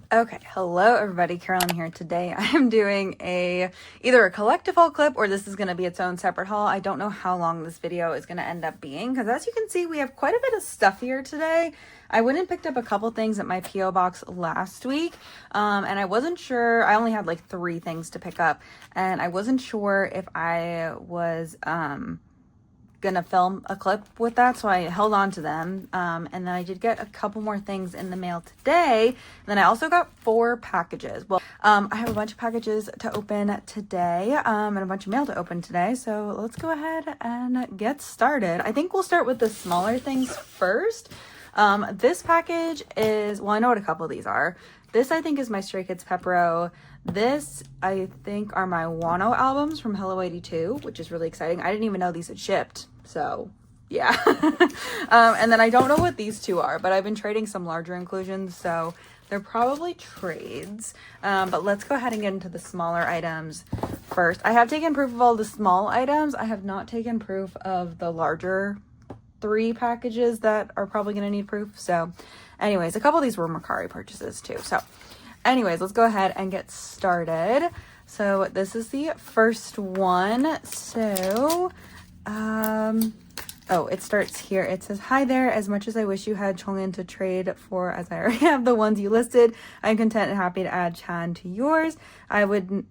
Okay, hello everybody, Carolyn here. Today I am doing either a collective haul clip or this is going to be its own separate haul. I don't know how long this video is going to end up being because as you can see we have quite a bit of stuff here today. I went and picked up a couple things at my P.O. box last week and I wasn't sure. I only had like 3 things to pick up and I wasn't sure if I was gonna film a clip with that, so I held on to them and then I did get a couple more things in the mail today, and then I also got 4 packages. Well, I have a bunch of packages to open today and a bunch of mail to open today, so let's go ahead and get started. I think we'll start with the smaller things first. This package is, well, I know what a couple of these are. This I think is my Stray Kids Pepero. This I think are my Wano albums from Hello82, which is really exciting. I didn't even know these had shipped, so yeah. And then I don't know what these 2 are, but I've been trading some larger inclusions, so they're probably trades. But let's go ahead and get into the smaller items first. I have taken proof of all the small items. I have not taken proof of the larger 3 packages that are probably going to need proof. So anyways, a couple of these were Mercari purchases too. So anyways, let's go ahead and get started. So this is the first one. So, oh, it starts here. It says, "Hi there. As much as I wish you had Changbin to trade for, as I already have the ones you listed, I'm content and happy to add Chan to yours. I've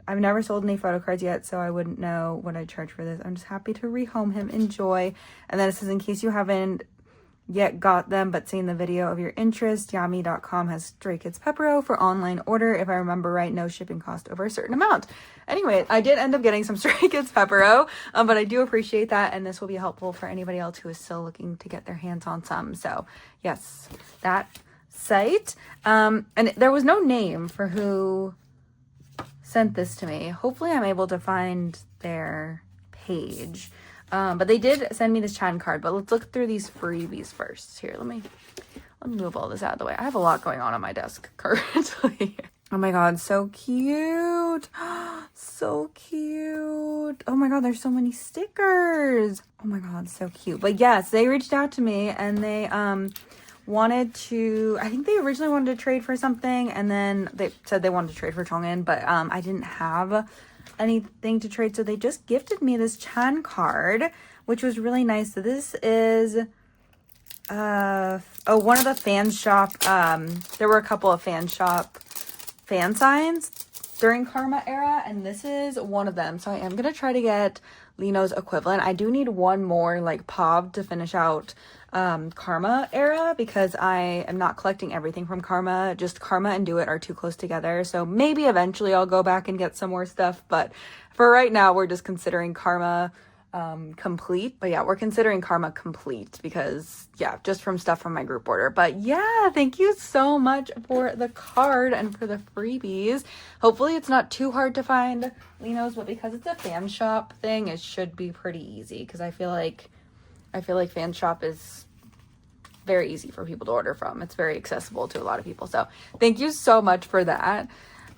never sold any photo cards yet, so I wouldn't know what I'd charge for this. I'm just happy to rehome him. Enjoy." And then it says, "In case you haven't yet got them but seen the video of your interest, Yami.com has Stray Kids Pepero for online order. If I remember right, no shipping cost over a certain amount." Anyway, I did end up getting some Stray Kids Pepero, but I do appreciate that, and this will be helpful for anybody else who is still looking to get their hands on some. So yes, that site. And there was no name for who sent this to me. Hopefully I'm able to find their page. But they did send me this Chan card, but let's look through these freebies first. Here, let me move all this out of the way. I have a lot going on my desk currently. Oh my god, so cute. So cute. Oh my god, there's so many stickers. Oh my god, so cute. But yes, they reached out to me and they wanted to, I think they originally wanted to trade for something, and then they said they wanted to trade for Changbin, but I didn't have anything to trade, so they just gifted me this Chan card, which was really nice. So this is one of the fan shop, there were a couple of fan shop fan signs during Karma era, and this is one of them. So I am gonna try to get Lino's equivalent. I do need one more like POV to finish out Karma era, because I am not collecting everything from Karma. Just Karma and Do It are too close together, so maybe eventually I'll go back and get some more stuff, but for right now we're just considering Karma complete. But yeah, we're considering Karma complete because yeah, just from stuff from my group order. But yeah, thank you so much for the card and for the freebies. Hopefully it's not too hard to find Lino's, but because it's a fan shop thing, it should be pretty easy, because I feel like fan shop is very easy for people to order from. It's very accessible to a lot of people. So thank you so much for that.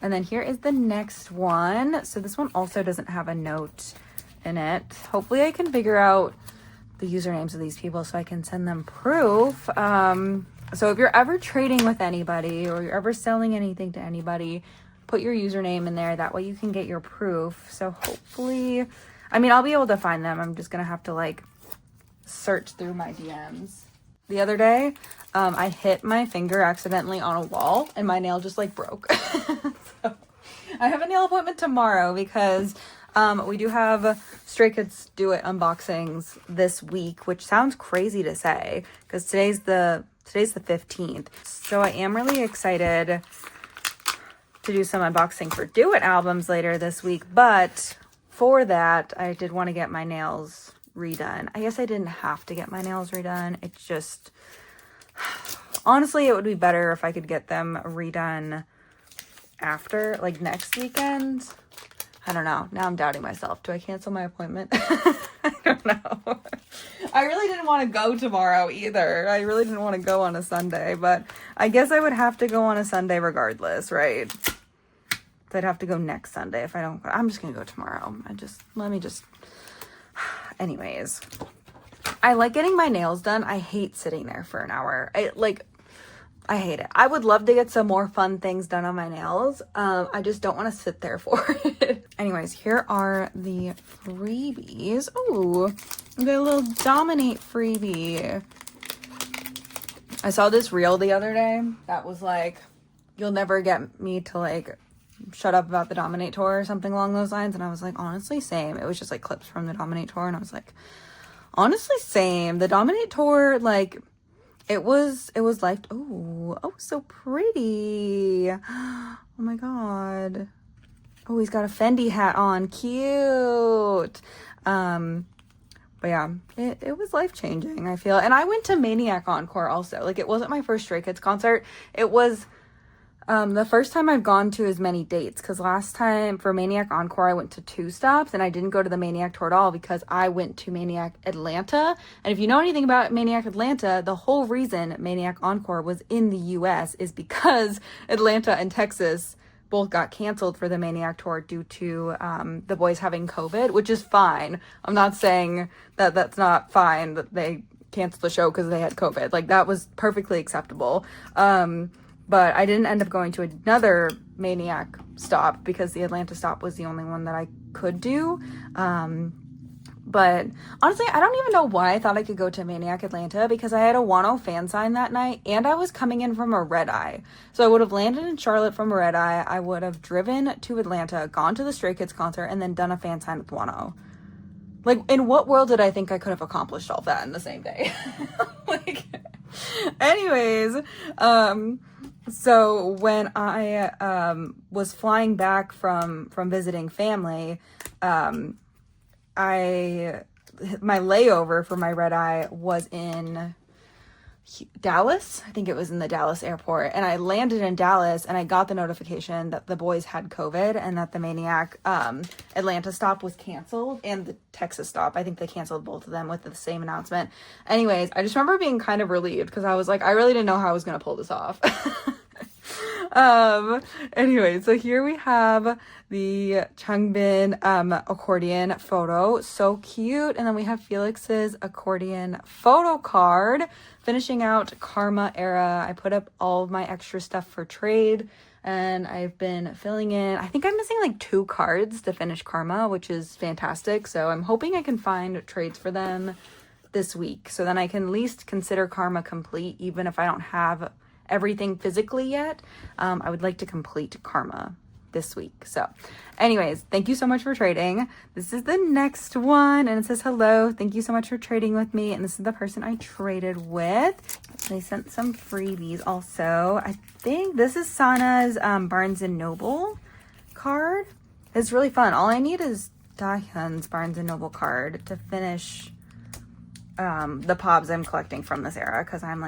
And then here is the next one. So this one also doesn't have a note in it. Hopefully I can figure out the usernames of these people so I can send them proof. So if you're ever trading with anybody or you're ever selling anything to anybody, put your username in there. That way you can get your proof. So hopefully, I mean, I'll be able to find them. I'm just gonna have to like search through my DMs. The other day, I hit my finger accidentally on a wall and my nail just like broke. So I have a nail appointment tomorrow because we do have Stray Kids Do It unboxings this week, which sounds crazy to say because today's the 15th. So I am really excited to do some unboxing for Do It albums later this week, but for that I did want to get my nails redone. I guess I didn't have to get my nails redone. It's just, honestly, it would be better if I could get them redone after, like next weekend. I don't know. Now I'm doubting myself. Do I cancel my appointment? I don't know. I really didn't want to go tomorrow either. I really didn't want to go on a Sunday, but I guess I would have to go on a Sunday regardless, right? So I'd have to go next Sunday if I don't. I'm just going to go tomorrow. Anyways. I like getting my nails done. I hate sitting there for an hour. I hate it. I would love to get some more fun things done on my nails. I just don't want to sit there for it. Anyways, here are the freebies. Ooh, we got a little Dominate freebie. I saw this reel the other day that was like, you'll never get me to like shut up about the Dominate tour or something along those lines. And I was like, honestly, same. It was just like clips from the Dominate tour. And I was like, honestly, same. The Dominate tour, like, it was like, oh, so pretty. Oh my God. Oh, he's got a Fendi hat on. Cute. But yeah, it was life-changing, I feel. And I went to Maniac Encore also. Like, it wasn't my first Stray Kids concert. It was the first time I've gone to as many dates, because last time for Maniac Encore I went to 2 stops, and I didn't go to the Maniac tour at all because I went to Maniac Atlanta. And if you know anything about Maniac Atlanta, the whole reason Maniac Encore was in the US is because Atlanta and Texas both got canceled for the Maniac tour due to the boys having COVID, which is fine. I'm not saying that that's not fine that they canceled the show because they had COVID. Like, that was perfectly acceptable. But I didn't end up going to another Maniac stop because the Atlanta stop was the only one that I could do. But honestly, I don't even know why I thought I could go to Maniac Atlanta, because I had a Wano fan sign that night and I was coming in from a red eye. So I would have landed in Charlotte from a red eye. I would have driven to Atlanta, gone to the Stray Kids concert, and then done a fan sign with Wano. Like, in what world did I think I could have accomplished all that in the same day? Like, anyways, so when I was flying back from visiting family, my layover for my red eye was in Dallas. I think it was in the Dallas airport, and I landed in Dallas and I got the notification that the boys had COVID and that the Maniac Atlanta stop was canceled, and the Texas stop, I think they canceled both of them with the same announcement. Anyways, I just remember being kind of relieved because I was like, I really didn't know how I was going to pull this off. Anyway, so here we have the Changbin accordion photo. So cute. And then we have Felix's accordion photo card. Finishing out Karma era. I put up all of my extra stuff for trade, and I've been filling in. I think I'm missing like 2 cards to finish Karma, which is fantastic. So I'm hoping I can find trades for them this week, so then I can at least consider Karma complete, even if I don't have everything physically yet. I would like to complete Karma this week. So anyways, thank you so much for trading. This is the next one, and it says, hello, thank you so much for trading with me. And this is the person I traded with. They sent some freebies also. I think this is Sana's Barnes & Noble card. It's really fun. All I need is Dahyun's Barnes & Noble card to finish the pobs I'm collecting from this era, because I'm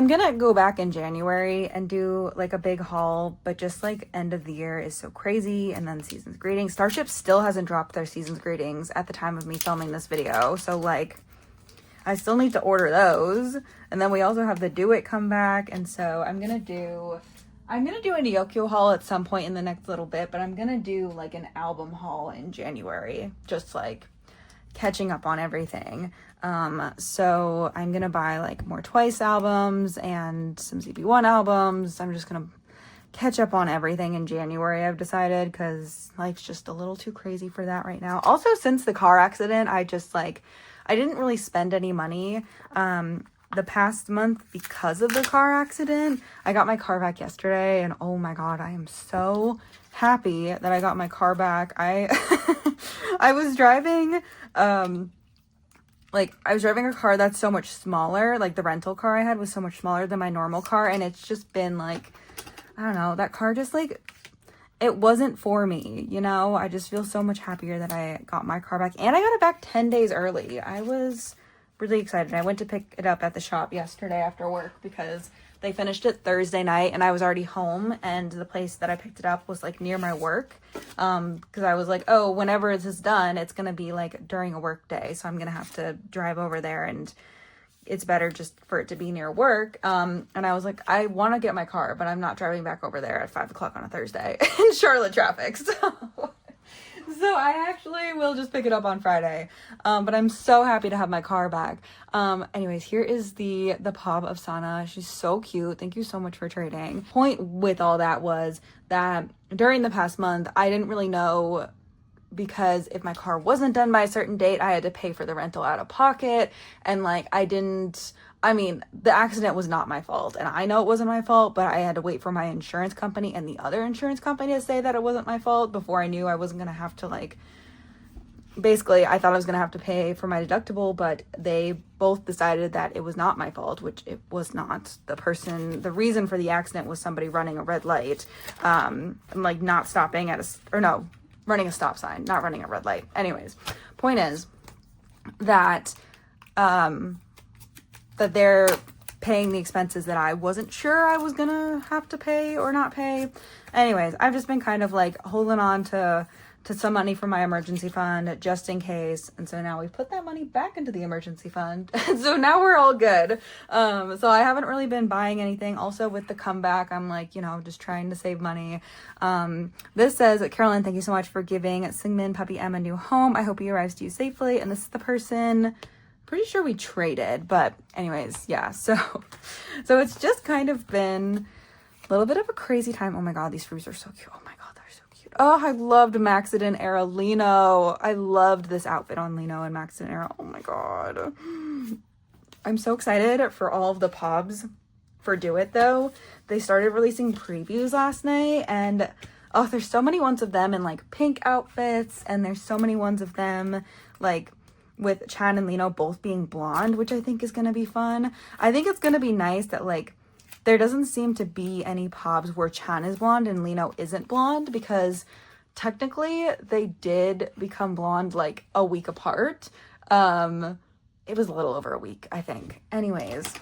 gonna go back in January and do like a big haul, but just like end of the year is so crazy. And then season's greetings. Starship still hasn't dropped their season's greetings at the time of me filming this video, so like I still need to order those. And then we also have the Do It come back, and so I'm gonna do a Ryokyo haul at some point in the next little bit, but I'm gonna do like an album haul in January, just like catching up on everything. So I'm gonna buy like more Twice albums and some ZB1 albums. I'm just gonna catch up on everything in January, I've decided, because life's just a little too crazy for that right now. Also, since the car accident, I didn't really spend any money the past month because of the car accident. I got my car back yesterday, and oh my god, I am so happy that I got my car back. I was driving a car that's so much smaller. Like, the rental car I had was so much smaller than my normal car, and it's just been like, I don't know, that car just like, it wasn't for me, you know? I just feel so much happier that I got my car back, and I got it back 10 days early. I was really excited. I went to pick it up at the shop yesterday after work because they finished it Thursday night and I was already home, and the place that I picked it up was like near my work. Because I was like, oh, whenever this is done, it's going to be like during a work day. So I'm going to have to drive over there, and it's better just for it to be near work. And I was like, I want to get my car, but I'm not driving back over there at 5 o'clock on a Thursday in Charlotte traffic. So I actually will just pick it up on Friday. But I'm so happy to have my car back. Anyways, here is the Pop of Sana. She's so cute. Thank you so much for trading. Point with all that was that during the past month, I didn't really know, because if my car wasn't done by a certain date, I had to pay for the rental out of pocket. And like, the accident was not my fault, and I know it wasn't my fault, but I had to wait for my insurance company and the other insurance company to say that it wasn't my fault before I knew I wasn't gonna have to, like, basically I thought I was gonna have to pay for my deductible, but they both decided that it was not my fault, which it was not. The reason for the accident was somebody running a red light, and like not stopping at running a stop sign, not running a red light. Anyways, point is that that they're paying the expenses that I wasn't sure I was gonna have to pay or not pay. Anyways, I've just been kind of like holding on to some money from my emergency fund just in case. And so now we put that money back into the emergency fund. So now we're all good. So I haven't really been buying anything. Also with the comeback, I'm like, just trying to save money. This says, Carolyn, thank you so much for giving Singmin Puppy M a new home. I hope he arrives to you safely. And this is the person, pretty sure we traded, but anyways, yeah. So it's just kind of been a little bit of a crazy time. Oh my God, these fruits are so cute. Oh my God, they're so cute. Oh, I loved Maxident era Lino. I loved this outfit on Lino and Maxident era. Oh my God. I'm so excited for all of the pobs for Do It though. They started releasing previews last night, and oh, there's so many ones of them in like pink outfits, and there's so many ones of them like with Chan and Lino both being blonde, which I think is going to be fun. I think it's going to be nice that like there doesn't seem to be any pobs where Chan is blonde and Lino isn't blonde, because technically they did become blonde like a week apart. It was a little over a week, I think. Anyways,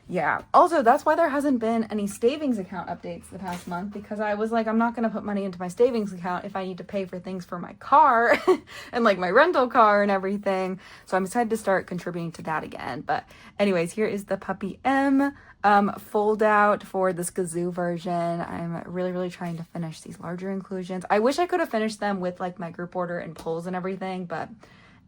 yeah. Also, that's why there hasn't been any savings account updates the past month, because I was like, I'm not going to put money into my savings account if I need to pay for things for my car and like my rental car and everything. So I'm excited to start contributing to that again. But anyways, here is the Puppy M fold out for the SKZ version. I'm really, really trying to finish these larger inclusions. I wish I could have finished them with like my group order and pulls and everything, but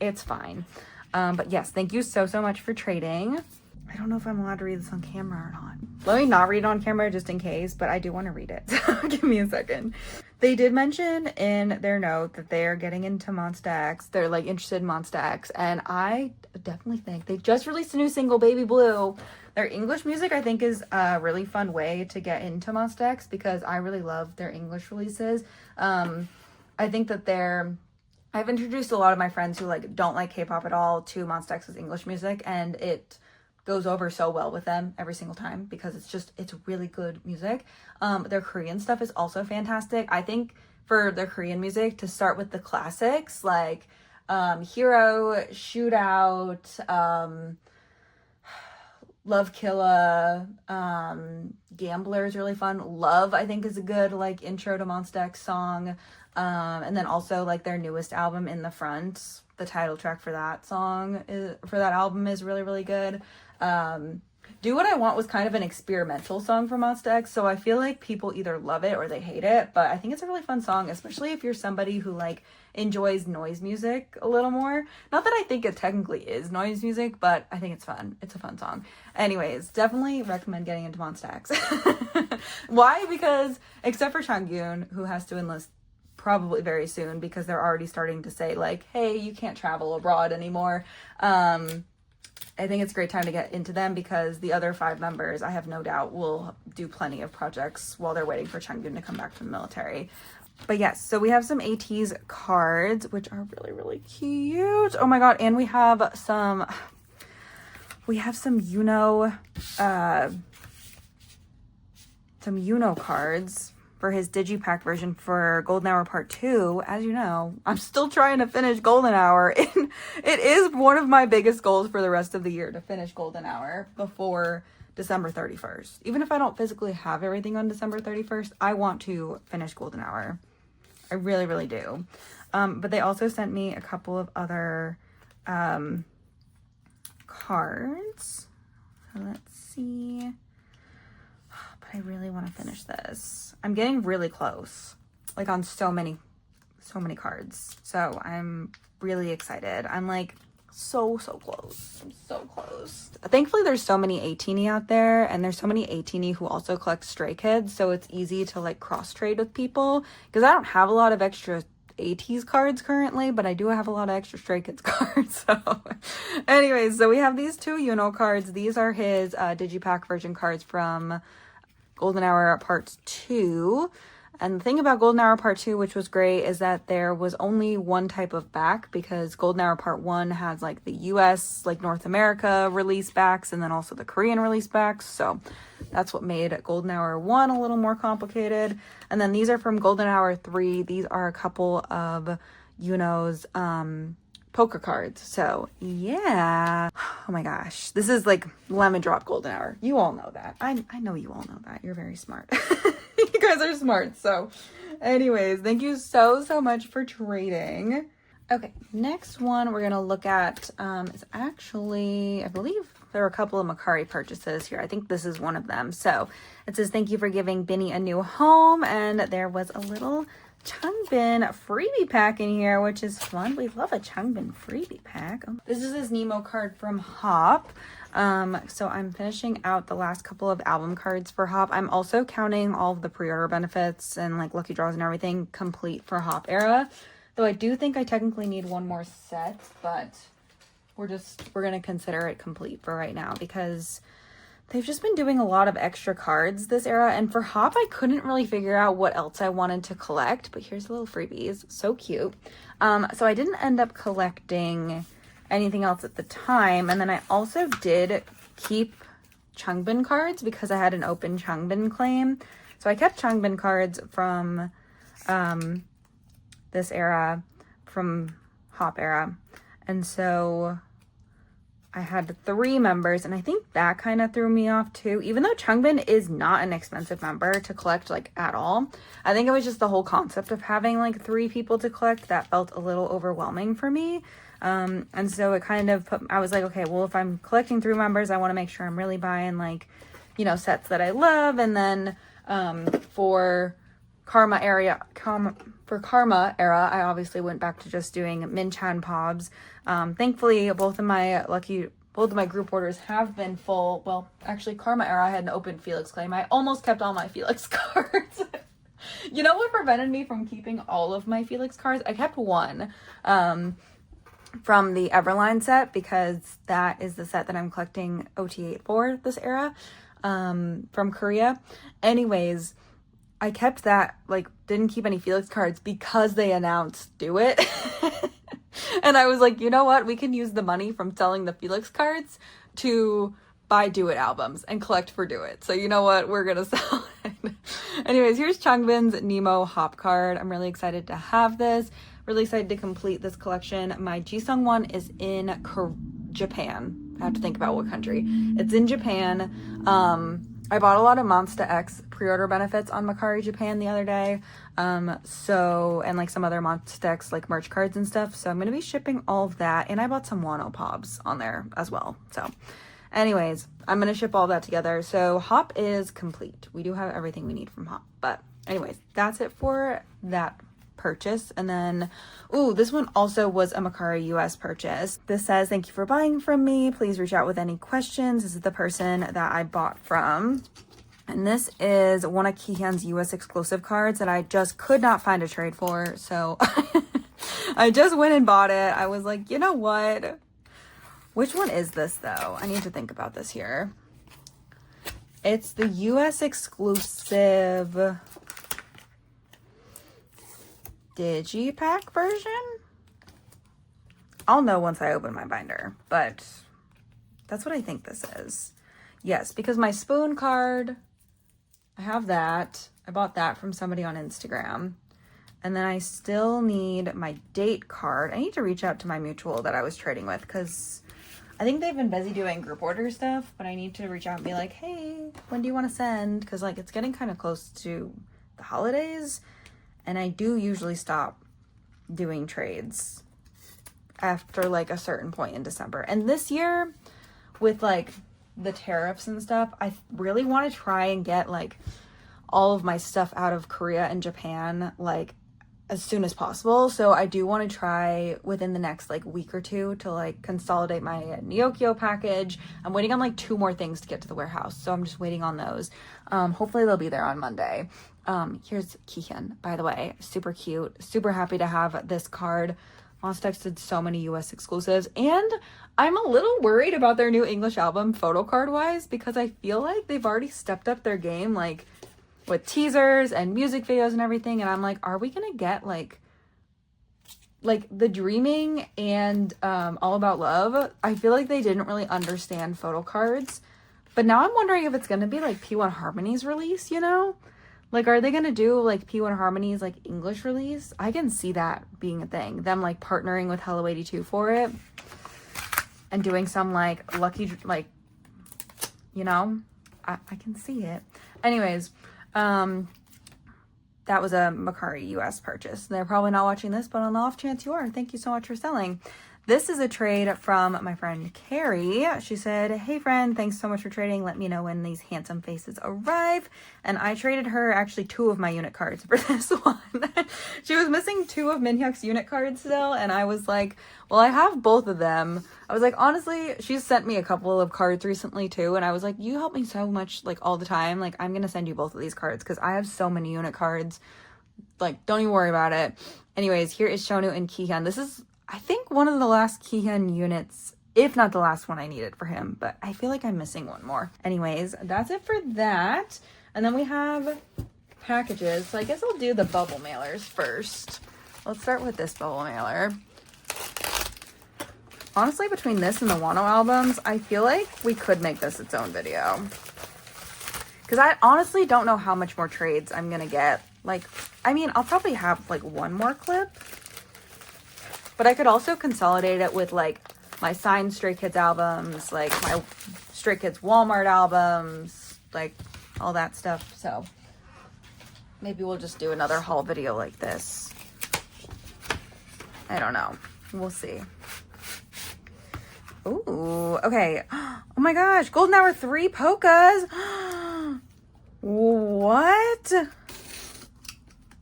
it's fine. But yes, thank you so much for trading. I don't know if I'm allowed to read this on camera or not. Let me not read it on camera just in case, but I do want to read it. So give me a second. They did mention in their note that they are getting into Monsta X. They're like interested in Monsta X. And I definitely think they just released a new single, Baby Blue. Their English music, I think, is a really fun way to get into Monsta X, because I really love their English releases. I think that I've introduced a lot of my friends who like don't like K-pop at all to Monsta X's English music, and it goes over so well with them every single time, because it's really good music. Their Korean stuff is also fantastic. I think for their Korean music, to start with the classics like Hero, Shootout, Love Killa, Gambler is really fun. Love, I think, is a good like intro to Monsta X song. And then also like their newest album, In the Front, the title track for that album is really, really good. Do What I Want was kind of an experimental song for Monsta X, so I feel like people either love it or they hate it, but I think it's a really fun song, especially if you're somebody who like enjoys noise music a little more. Not that I think it technically is noise music, but I think it's fun. It's a fun song. Anyways, definitely recommend getting into Monsta X. Why? Because except for Changbin, who has to enlist probably very soon, because they're already starting to say like, hey, you can't travel abroad anymore. I think it's a great time to get into them, because the other 5 members, I have no doubt, will do plenty of projects while they're waiting for Changbin to come back from the military. But yes, so we have some ATEEZ cards, which are really, really cute. Oh my God, and we have some Yuno cards for his Digipack version for Golden Hour Part 2. As you know, I'm still trying to finish Golden Hour, and it is one of my biggest goals for the rest of the year to finish Golden Hour before December 31st. Even if I don't physically have everything on December 31st, I want to finish Golden Hour. I really, really do. But they also sent me a couple of other cards. So let's see. But I really want to finish this. I'm getting really close, like on so many so many cards. So I'm really excited. I'm like so close. I'm so close. Thankfully there's so many 18 out there, and there's so many 18 who also collect Stray Kids, so it's easy to like cross trade with people, because I don't have a lot of extra AT's cards currently, but I do have a lot of extra Stray Kids cards. So anyways, so we have these two Wonho cards. These are his digipack version cards from Golden Hour Part 2. And the thing about Golden Hour Part 2, which was great, is that there was only one type of back, because Golden Hour Part 1 has like the US, like North America release backs, and then also the Korean release backs. So that's what made Golden Hour 1 a little more complicated. And then these are from Golden Hour 3. These are a couple of Wonho's poker cards. So yeah. Oh my gosh. This is like lemon drop Golden Hour. You all know that. I know you all know that. You're very smart. You guys are smart. So anyways, thank you so much for trading. Okay, next one we're gonna look at is actually, I believe there are a couple of Mercari purchases here. I think this is one of them. So it says, thank you for giving Binny a new home, and there was a little Changbin freebie pack in here, which is fun. We love a Changbin freebie pack. This is his Nemo card from Hop. So I'm finishing out the last couple of album cards for Hop. I'm also counting all of the pre-order benefits and like lucky draws and everything complete for Hop era. Though I do think I technically need one more set, but we're gonna consider it complete for right now, because they've just been doing a lot of extra cards this era. And for Hop, I couldn't really figure out what else I wanted to collect, but here's the little freebies. So cute. So I didn't end up collecting anything else at the time. And then I also did keep Changbin cards because I had an open Changbin claim. So I kept Changbin cards from this era, from Hop era. And so I had 3 members, and I think that kind of threw me off too. Even though Changbin is not an expensive member to collect like at all, I think it was just the whole concept of having like 3 people to collect that felt a little overwhelming for me. And so it kind of I was like, okay, well, if I'm collecting 3 members, I want to make sure I'm really buying like, you know, sets that I love. And then for Karma era, I obviously went back to just doing Minchan Pobs. Thankfully, both of my group orders have been full. Well, actually, Karma era, I had an open Felix claim. I almost kept all my Felix cards. You know what prevented me from keeping all of my Felix cards? I kept one from the Everline set, because that is the set that I'm collecting OT8 for this era from Korea. Anyways, I kept that, like, didn't keep any Felix cards because they announced Do It. And I was like, you know what? We can use the money from selling the Felix cards to buy Do It albums and collect for Do It. So you know what? We're going to sell it. Anyways, here's Changbin's Nemo Hop card. I'm really excited to have this. Really excited to complete this collection. My Jisung one is in Japan. I have to think about what country. It's in Japan. I bought a lot of Monsta X pre-order benefits on Mercari Japan the other day. And like some other Monsta X like merch cards and stuff. So I'm going to be shipping all of that. And I bought some Wano Pobs on there as well. So anyways, I'm going to ship all that together. So Hop is complete. We do have everything we need from Hop. But anyways, that's it for that purchase. And then, this one also was a Mercari US purchase. This says, thank you for buying from me. Please reach out with any questions. This is the person that I bought from. And this is one of Kihan's US exclusive cards that I just could not find a trade for. So I just went and bought it. I was like, you know what? Which one is this though? I need to think about this here. It's the US exclusive Digipack version? I'll know once I open my binder, but that's what I think this is. Yes, because my spoon card, I have that. I bought that from somebody on Instagram. And then I still need my date card. I need to reach out to my mutual that I was trading with, because I think they've been busy doing group order stuff, but I need to reach out and be like, hey, when do you want to send? Because like it's getting kind of close to the holidays. And I do usually stop doing trades after like a certain point in December. And this year, with like the tariffs and stuff, I really want to try and get like all of my stuff out of Korea and Japan like as soon as possible. So I do want to try within the next like week or two to like consolidate my Nyokyo package. I'm waiting on like 2 more things to get to the warehouse, so I'm just waiting on those. Hopefully they'll be there on Monday. Here's Kihyun, by the way, super cute, super happy to have this card. Monsta X did so many US exclusives, and I'm a little worried about their new English album photo card wise, because I feel like they've already stepped up their game, like with teasers and music videos and everything. And I'm like, are we gonna get like The Dreaming and All About Love? I feel like they didn't really understand photo cards, but now I'm wondering if it's gonna be like P1 Harmony's release, you know? Like, are they gonna do like P1 Harmony's like English release? I can see that being a thing, them like partnering with Hello82 for it and doing some like lucky, like, you know, I can see it. Anyways, that was a Mercari US purchase. They're probably not watching this, but on the off chance you are, thank you so much for selling. This is a trade from my friend Carrie. She said, hey friend, thanks so much for trading. Let me know when these handsome faces arrive. And I traded her actually 2 of my unit cards for this one. She was missing 2 of Minhyuk's unit cards still. And I was like, well, I have both of them. I was like, honestly, she's sent me a couple of cards recently too. And I was like, you help me so much, like all the time. Like, I'm going to send you both of these cards because I have so many unit cards. Like, don't even worry about it. Anyways, here is Shonu and Kihyun. This is, I think, one of the last Kihyun units, if not the last one I needed for him, but I feel like I'm missing one more. Anyways, that's it for that. And then we have packages. So I guess I'll do the bubble mailers first. Let's start with this bubble mailer. Honestly, between this and the Wano albums, I feel like we could make this its own video. Because I honestly don't know how much more trades I'm going to get. Like, I mean, I'll probably have like 1 more clip. But I could also consolidate it with like my signed Stray Kids albums, like my Stray Kids Walmart albums, like all that stuff. So maybe we'll just do another haul video like this. I don't know. We'll see. Ooh, okay. Oh my gosh, Golden Hour 3 polkas. What?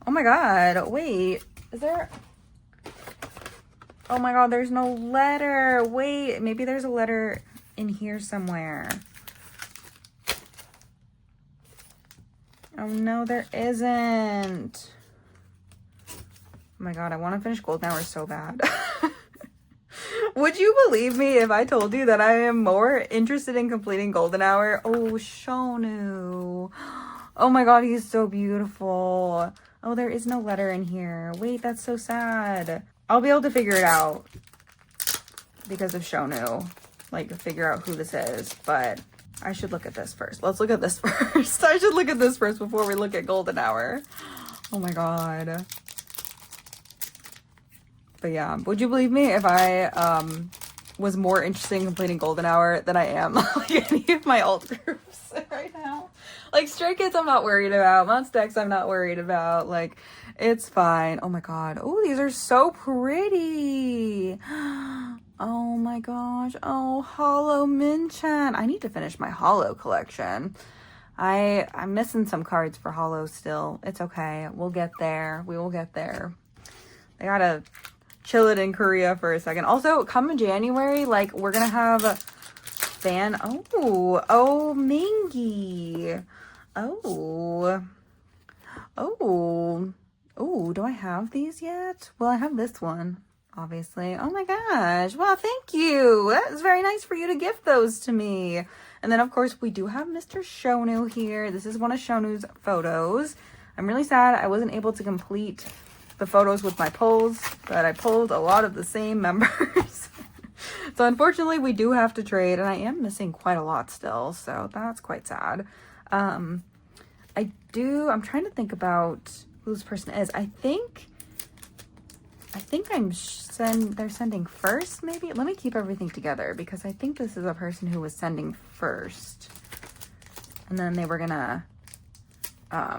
Oh my god, wait. Is there... Oh my god, there's no letter. Wait, maybe there's a letter in here somewhere. Oh no, there isn't. Oh my god, I want to finish Golden Hour so bad. Would you believe me if I told you that I am more interested in completing Golden Hour? Oh, Shonu. Oh my god, he's so beautiful. Oh, there is no letter in here. Wait, that's so sad. I'll be able to figure it out because of Shonu, like figure out who this is, but I should look at this first. Let's look at this first. I should look at this first before we look at Golden Hour. Oh my god. But yeah, would you believe me if I was more interested in completing Golden Hour than I am like any of my alt groups right now? Like Stray Kids I'm not worried about, Monsta X I'm not worried about, like it's fine. Oh my god. Oh, these are so pretty. Oh my gosh. Oh, Hollow Minchan. I need to finish my Hollow collection. I'm missing some cards for Hollow still. It's okay. We'll get there. We will get there. I gotta chill it in Korea for a second. Also, come January, like we're gonna have Oh, Mingy. Oh, do I have these yet? Well, I have this one, obviously. Oh my gosh. Well, thank you. That was very nice for you to gift those to me. And then, of course, we do have Mr. Shonu here. This is one of Shonu's photos. I'm really sad I wasn't able to complete the photos with my polls, but I pulled a lot of the same members. So, unfortunately, we do have to trade, and I am missing quite a lot still, so that's quite sad. I'm trying to think about who this person is. I think they're sending first, maybe? Let me keep everything together because I think this is a person who was sending first. And then they were gonna, I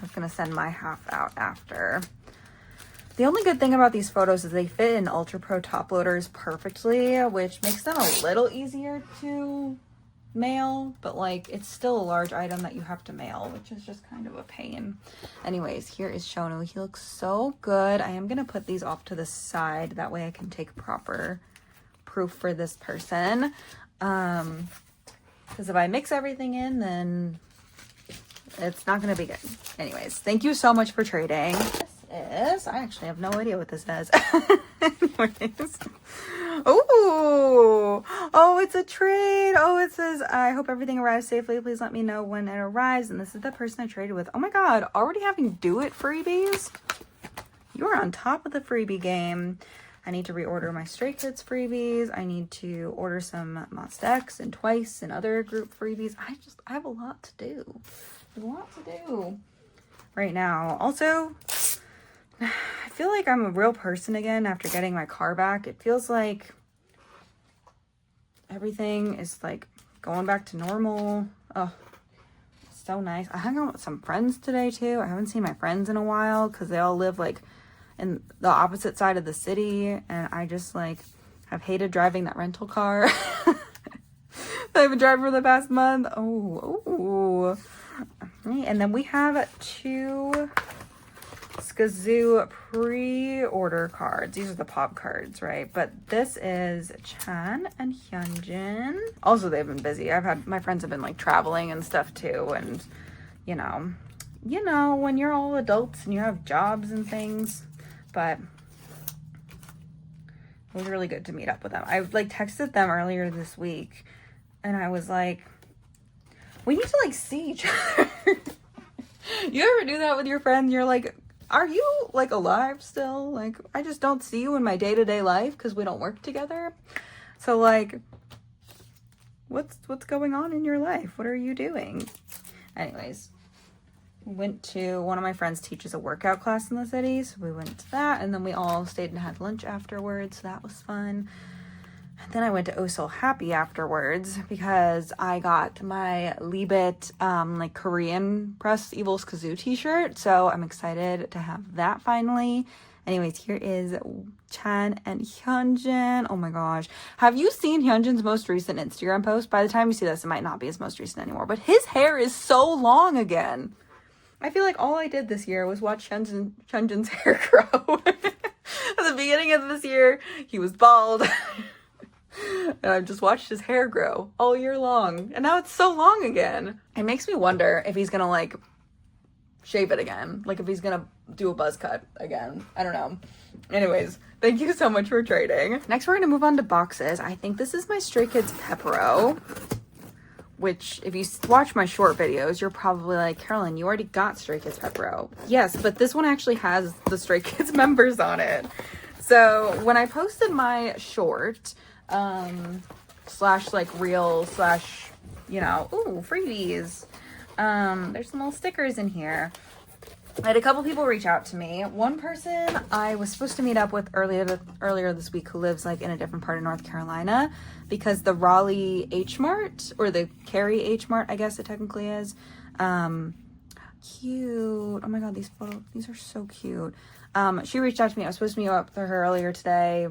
was gonna send my half out after. The only good thing about these photos is they fit in Ultra Pro top loaders perfectly, which makes them a little easier to mail, but like it's still a large item that you have to mail, which is just kind of a pain. Anyways, here is Shono. He looks so good. I am gonna put these off to the side, that way I can take proper proof for this person. Because if I mix everything in, then it's not gonna be good. Anyways, thank you so much for trading. This is, I actually have no idea what this is. Anyways. Oh, it's a trade. Oh, it says, I hope everything arrives safely. Please let me know when it arrives. And this is the person I traded with. Oh my God, already having do it freebies? You are on top of the freebie game. I need to reorder my Stray Kids freebies. I need to order some Monsta X and Twice and other group freebies. I have a lot to do. There's a lot to do right now. Also, I feel like I'm a real person again after getting my car back. It feels like everything is like going back to normal. Oh, so nice. I hung out with some friends today too. I haven't seen my friends in a while because they all live like in the opposite side of the city, and I just like have hated driving that rental car I've been driving for the past month. Oh. And then we have 2 SKZ pre-order cards. These are the pop cards, right? But this is Chan and Hyunjin. Also, they've been busy. My friends have been like traveling and stuff too. And you know, when you're all adults and you have jobs and things, but it was really good to meet up with them. I like texted them earlier this week and I was like, we need to like see each other. You ever do that with your friend? You're like, are you like alive still? Like, I just don't see you in my day-to-day life because we don't work together. So like, what's going on in your life? What are you doing? Anyways, went to, one of my friends teaches a workout class in the city, so we went to that, and then we all stayed and had lunch afterwards, so that was fun. And then I went to Oh So Happy afterwards because I got my Libit like Korean Press Evil's Kazoo t-shirt, so I'm excited to have that finally. Anyways, here is Chan and Hyunjin. Oh my gosh. Have you seen Hyunjin's most recent Instagram post? By the time you see this, it might not be his most recent anymore, but his hair is so long again. I feel like all I did this year was watch Hyunjin's hair grow. At the beginning of this year, he was bald. And I've just watched his hair grow all year long. And now it's so long again. It makes me wonder if he's gonna like shave it again. Like if he's gonna do a buzz cut again. I don't know. Anyways, thank you so much for trading. Next, we're gonna move on to boxes. I think this is my Stray Kids Pepero, which if you watch my short videos, you're probably like, Carolyn, you already got Stray Kids Pepero. Yes, but this one actually has the Stray Kids members on it. So when I posted my short, slash like reel slash, you know, ooh, freebies. There's some little stickers in here. I had a couple people reach out to me. One person I was supposed to meet up with earlier this week who lives like in a different part of North Carolina, because the Raleigh H Mart, or the Cary H Mart, I guess it technically is. Cute. Oh my God, these photos, these are so cute. She reached out to me. I was supposed to meet up with her earlier today.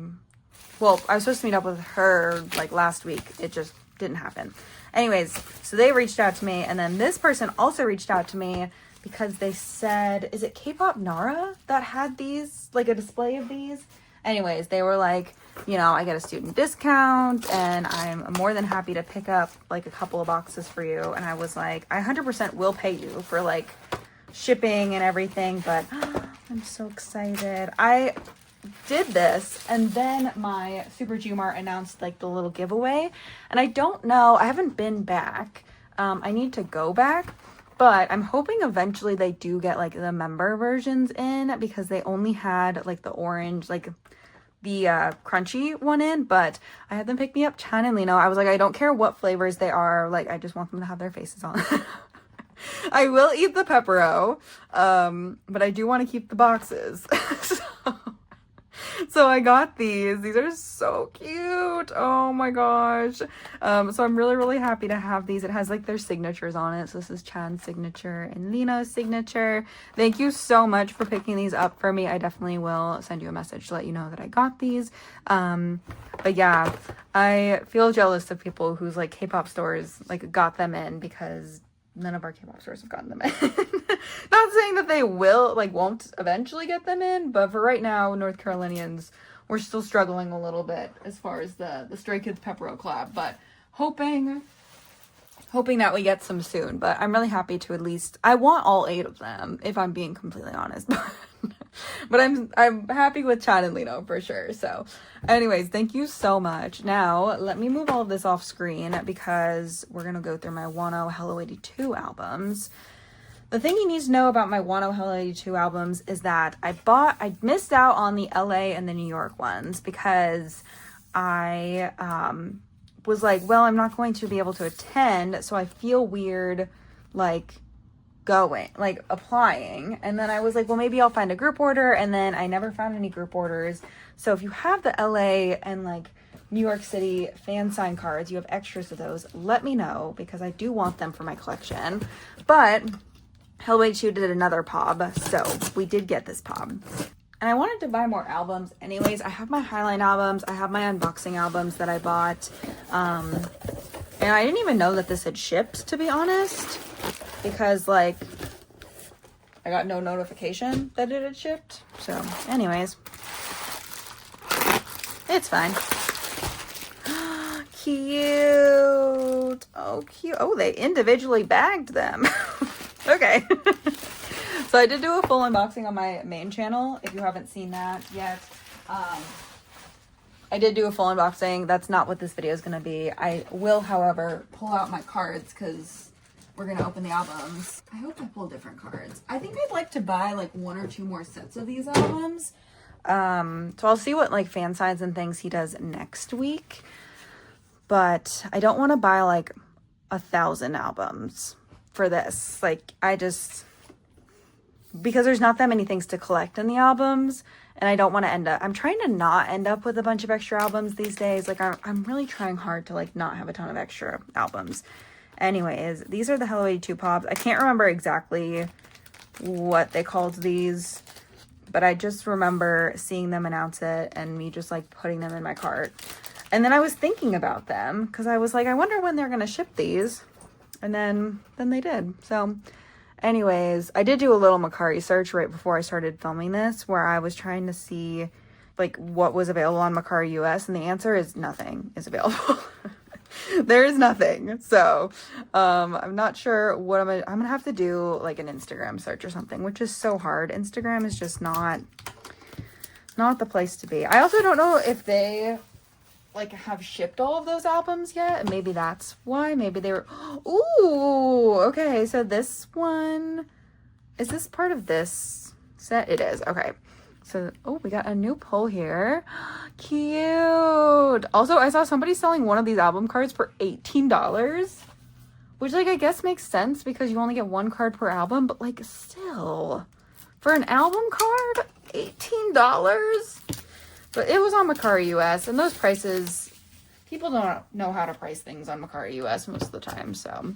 Well, I was supposed to meet up with her like last week. It just didn't happen. Anyways, so they reached out to me, and then this person also reached out to me because they said, is it Kpop Nara that had these, like a display of these? Anyways, they were like, you know, I get a student discount and I'm more than happy to pick up like a couple of boxes for you. And I was like, I 100% will pay you for like shipping and everything, but I'm so excited. I did this, and then my Super G Mart announced like the little giveaway, and I don't know, I haven't been back. I need to go back, but I'm hoping eventually they do get like the member versions in, because they only had like the orange, like the crunchy one in. But I had them pick me up Chan and Lino. I was like, I don't care what flavors they are, like I just want them to have their faces on. I will eat the Pepero, but I do want to keep the boxes. So I got these. These are so cute. Oh my gosh. So I'm really, really happy to have these. It has like their signatures on it. So this is Chan's signature and Lino's signature. Thank you so much for picking these up for me. I definitely will send you a message to let you know that I got these. But yeah, I feel jealous of people whose like K-pop stores like got them in, because none of our K-pop stores have gotten them in. Not saying that they won't eventually get them in, but for right now, North Carolinians, we're still struggling a little bit as far as the Stray Kids Pepero collab, but hoping that we get some soon. But I'm really happy to, at least, I want all 8 of them, if I'm being completely honest. But I'm happy with Chan and Lino for sure. So anyways, thank you so much. Now let me move all of this off screen, because we're gonna go through my Wano Hello82 albums. The thing you need to know about my Wano Hello82 albums is that I missed out on the LA and the New York ones, because I was like, well, I'm not going to be able to attend, so I feel weird like applying. And then I was like, well, maybe I'll find a group order, and then I never found any group orders. So if you have the LA and like New York City fan sign cards, you have extras of those, let me know, because I do want them for my collection. But Hello82 did another pop, so we did get this pop. And I wanted to buy more albums anyways. I have my Highline albums, I have my unboxing albums that I bought, and I didn't even know that this had shipped, to be honest, because like I got no notification that it had shipped. So anyways, it's fine. Cute. Oh, cute. Oh, they individually bagged them. Okay. So I did do a full unboxing on my main channel, if you haven't seen that yet. I did do a full unboxing. That's not what this video is going to be. I will, however, pull out my cards, because we're going to open the albums. I hope I pull different cards. I think I'd like to buy like 1 or 2 more sets of these albums. So I'll see what like fan signs and things he does next week. But I don't want to buy like 1,000 albums for this. Like because there's not that many things to collect in the albums, and I don't want to I'm trying to not end up with a bunch of extra albums these days. Like I'm really trying hard to like not have a ton of extra albums. Anyways, these are the Hello82 pops. I can't remember exactly what they called these, but I just remember seeing them announce it and me just like putting them in my cart. And then I was thinking about them, because I was like, I wonder when they're going to ship these. And then they did. So anyways, I did do a little Mercari search right before I started filming this, where I was trying to see like what was available on Mercari US, and the answer is nothing is available. There is nothing. So I'm not sure what I'm gonna have to do like an Instagram search or something, which is so hard. Instagram is just not the place to be. I also don't know if they like have shipped all of those albums yet. Maybe that's why. Maybe they were. Ooh, okay. So this one, is this part of this set? It is. Okay. So, oh, we got a new pull here. Cute. Also, I saw somebody selling one of these album cards for $18, which like I guess makes sense, because you only get 1 card per album, but like still for an album card, $18. But it was on Mercari US, and those prices, people don't know how to price things on Mercari US most of the time, so.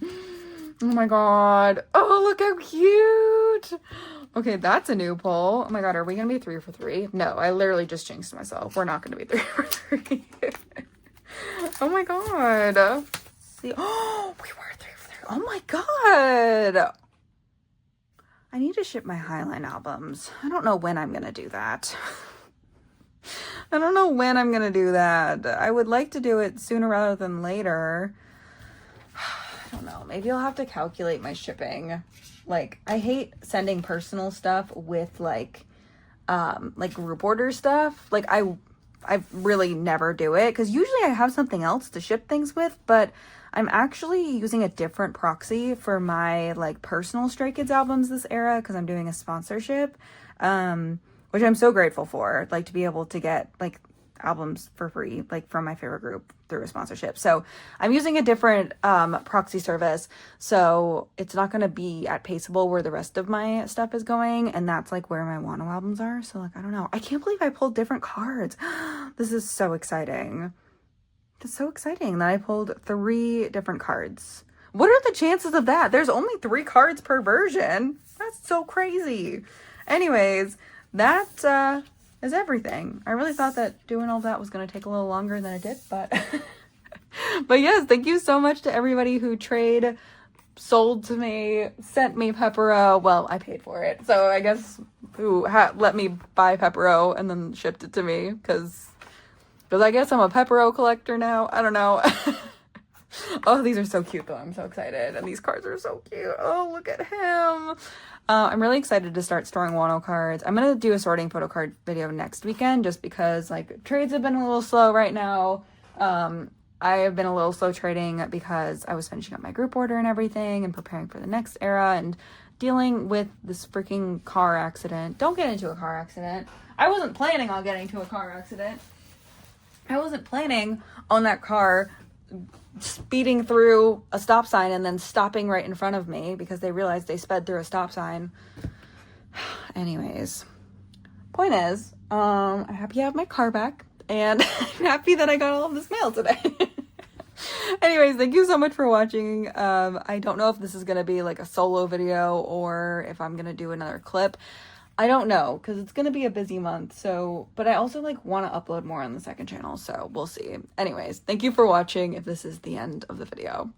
Oh my god. Oh, look how cute. Okay, that's a new pull. Oh my god, are we gonna be 3 for 3? No, I literally just jinxed myself. We're not gonna be 3 for 3. Oh my god. See, oh, we were 3 for 3. Oh my god. I need to ship my Highline albums. I don't know when I'm gonna do that. I don't know when I'm gonna do that. I would like to do it sooner rather than later. I don't know. Maybe I'll have to calculate my shipping. Like, I hate sending personal stuff with like group order stuff. Like I really never do it, because usually I have something else to ship things with, but I'm actually using a different proxy for my like personal Stray Kids albums this era, because I'm doing a sponsorship, which I'm so grateful for. Like, to be able to get like, albums for free, like from my favorite group through a sponsorship. So I'm using a different proxy service, so it's not going to be at Paceable where the rest of my stuff is going, and that's like where my Wano albums are. So like, I don't know. I can't believe I pulled different cards. This is so exciting. It's so exciting that I pulled 3 different cards. What are the chances of that? There's only 3 cards per version. That's so crazy. Anyways, that is everything. I really thought that doing all that was going to take a little longer than it did, but but yes, thank you so much to everybody who sold to me, sent me Pepero. Well, I paid for it, so I guess who let me buy Pepero and then shipped it to me, because I guess I'm a Pepero collector now. I don't know. Oh, these are so cute though. I'm so excited. And these cards are so cute. Oh, look at him. I'm really excited to start storing Wano cards. I'm going to do a sorting photo card video next weekend just because like trades have been a little slow right now. I have been a little slow trading because I was finishing up my group order and everything and preparing for the next era and dealing with this freaking car accident. Don't get into a car accident. I wasn't planning on getting into a car accident. I wasn't planning on that car speeding through a stop sign and then stopping right in front of me because they realized they sped through a stop sign. Anyways, point is, I'm happy I have my car back, and I'm happy that I got all of this mail today. Anyways, thank you so much for watching. I don't know if this is gonna be like a solo video or if I'm gonna do another clip. I don't know, because it's going to be a busy month, so, but I also, like, want to upload more on the second channel, so we'll see. Anyways, thank you for watching if this is the end of the video.